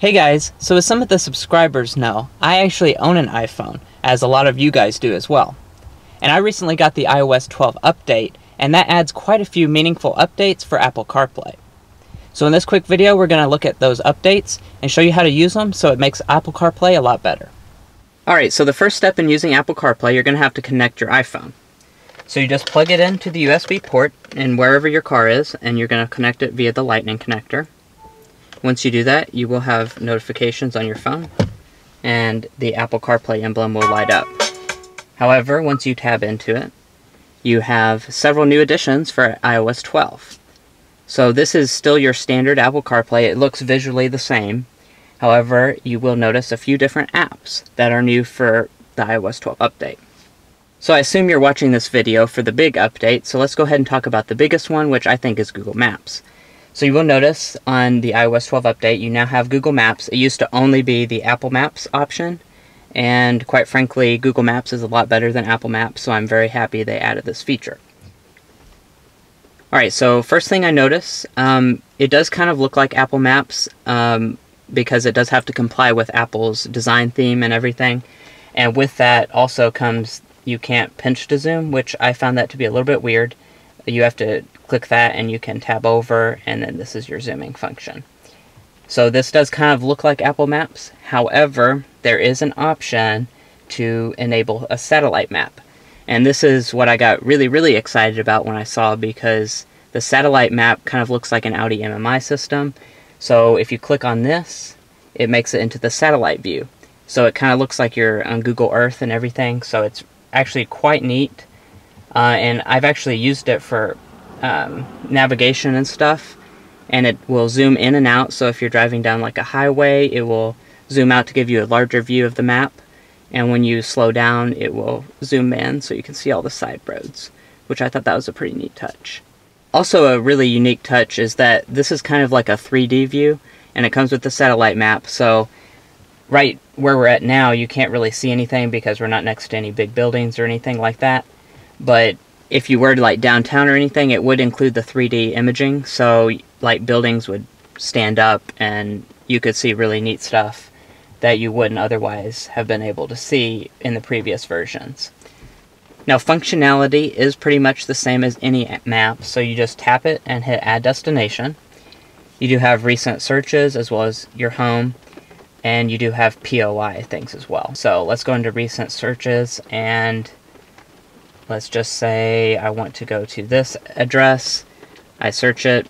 Hey guys, so as some of the subscribers know, I actually own an iPhone, as a lot of you guys do as well. And I recently got the iOS 12 update, and that adds quite a few meaningful updates for Apple CarPlay. So in this quick video, we're going to look at those updates and show you how to use them so it makes Apple CarPlay a lot better. Alright, so the first step in using Apple CarPlay, you're going to have to connect your iPhone. So you just plug it into the USB port in wherever your car is, and you're going to connect it via the Lightning connector. Once you do that, you will have notifications on your phone, and the Apple CarPlay emblem will light up. However, once you tab into it, you have several new additions for iOS 12. So this is still your standard Apple CarPlay. It looks visually the same. However, you will notice a few different apps that are new for the iOS 12 update. So I assume you're watching this video for the big update, so let's go ahead and talk about the biggest one, which I think is Google Maps. So you will notice on the iOS 12 update, you now have Google Maps. It used to only be the Apple Maps option, and quite frankly, Google Maps is a lot better than Apple Maps, so I'm very happy they added this feature. Alright, so first thing I notice, it does kind of look like Apple Maps, because it does have to comply with Apple's design theme and everything. And with that also comes, you can't pinch to zoom, which I found that to be a little bit weird. You have to click that and you can tab over, and then this is your zooming function. So this does kind of look like Apple Maps. However, there is an option to enable a satellite map. And this is what I got really excited about when I saw, because the satellite map kind of looks like an Audi MMI system. So if you click on this, it makes it into the satellite view. So it kind of looks like you're on Google Earth and everything. So it's actually quite neat. And I've actually used it for navigation and stuff, and it will zoom in and out. So if you're driving down like a highway, it will zoom out to give you a larger view of the map, and when you slow down, it will zoom in so you can see all the side roads, which I thought that was a pretty neat touch. Also, a really unique touch is that this is kind of like a 3D view, and it comes with the satellite map. So right where we're at now, you can't really see anything because we're not next to any big buildings or anything like that. But if you were to like downtown or anything, it would include the 3D imaging, so like buildings would stand up and you could see really neat stuff that you wouldn't otherwise have been able to see in the previous versions. Now, functionality is pretty much the same as any map, so you just tap it and hit Add Destination. You do have recent searches as well as your home, and you do have POI things as well. So let's go into recent searches, and let's just say I want to go to this address. I search it,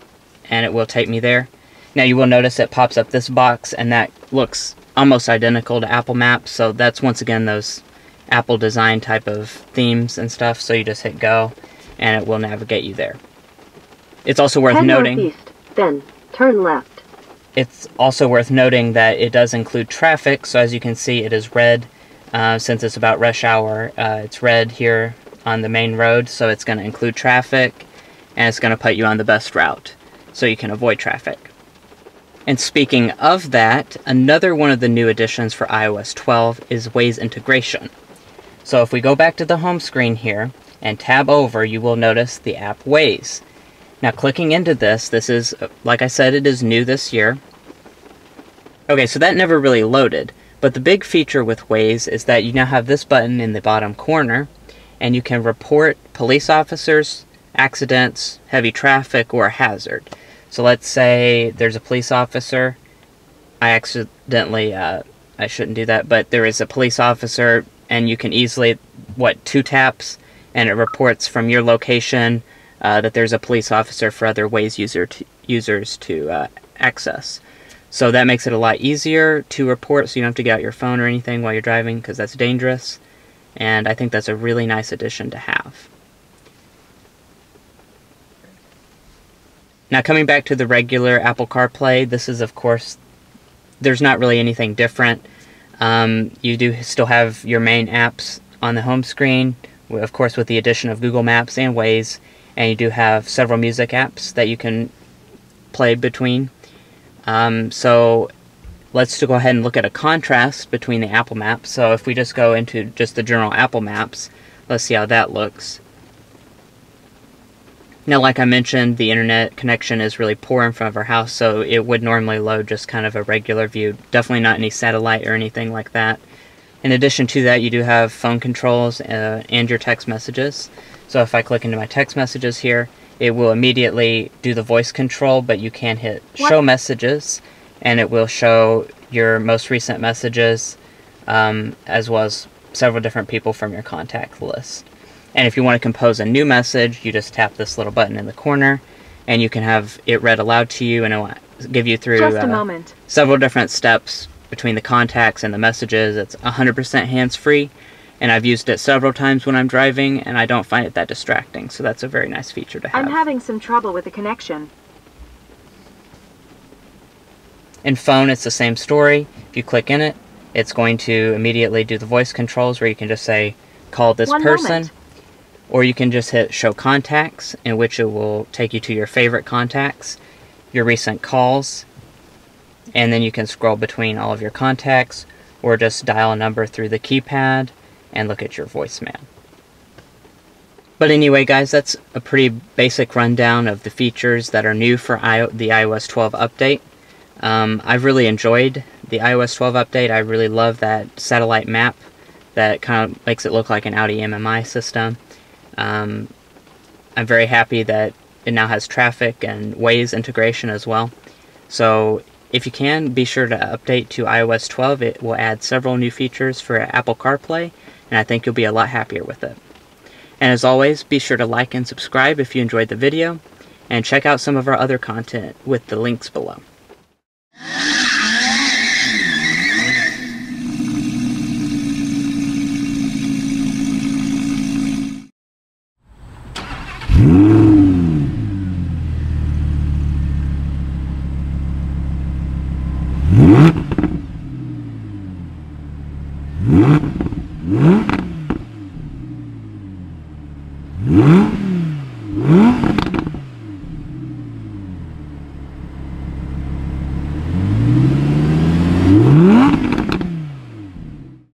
and it will take me there. Now you will notice it pops up this box, and that looks almost identical to Apple Maps, so that's once again those Apple design type of themes and stuff. So you just hit go, and it will navigate you there. It's also worth noting, northeast, then turn left. It's also worth noting that it does include traffic, so as you can see, it is red. Since it's about rush hour, it's red here on the main road, so it's going to include traffic, and it's going to put you on the best route so you can avoid traffic. And speaking of that, another one of the new additions for iOS 12 is Waze Integration. So if we go back to the home screen here and tab over, you will notice the app Waze. Now clicking into this is, like I said, it is new this year. Okay, so that never really loaded, but the big feature with Waze is that you now have this button in the bottom corner, and you can report police officers, accidents, heavy traffic, or a hazard. So let's say there's a police officer. I accidentally, I shouldn't do that, but there is a police officer, and you can easily, two taps, and it reports from your location that there's a police officer for other Waze users to access. So that makes it a lot easier to report, so you don't have to get out your phone or anything while you're driving, because that's dangerous. And I think that's a really nice addition to have. Now coming back to the regular Apple CarPlay, this is, of course, there's not really anything different. You do still have your main apps on the home screen, of course with the addition of Google Maps and Waze, and you do have several music apps that you can play between. So let's go ahead and look at a contrast between the Apple Maps. So if we just go into just the general Apple Maps, let's see how that looks. Now, like I mentioned, the internet connection is really poor in front of our house, so it would normally load just kind of a regular view. Definitely not any satellite or anything like that. In addition to that, you do have phone controls and your text messages. So if I click into my text messages here, it will immediately do the voice control, but you can hit show messages, and it will show your most recent messages, as well as several different people from your contact list. And if you want to compose a new message, you just tap this little button in the corner, and you can have it read aloud to you, and it will give you through several different steps between the contacts and the messages. It's 100% hands-free, and I've used it several times when I'm driving, and I don't find it that distracting, so that's a very nice feature to have. I'm having some trouble with the connection. In phone, it's the same story. If you click in it, it's going to immediately do the voice controls where you can just say, call this person. Or you can just hit show contacts, in which it will take you to your favorite contacts, your recent calls, and then you can scroll between all of your contacts, or just dial a number through the keypad and look at your voicemail. But anyway, guys, that's a pretty basic rundown of the features that are new for the iOS 12 update. I've really enjoyed the iOS 12 update. I really love that satellite map that kind of makes it look like an Audi MMI system. I'm very happy that it now has traffic and Waze integration as well. So if you can, be sure to update to iOS 12. It will add several new features for Apple CarPlay, and I think you'll be a lot happier with it. And as always, be sure to like and subscribe if you enjoyed the video, and check out some of our other content with the links below. Mm-hmm.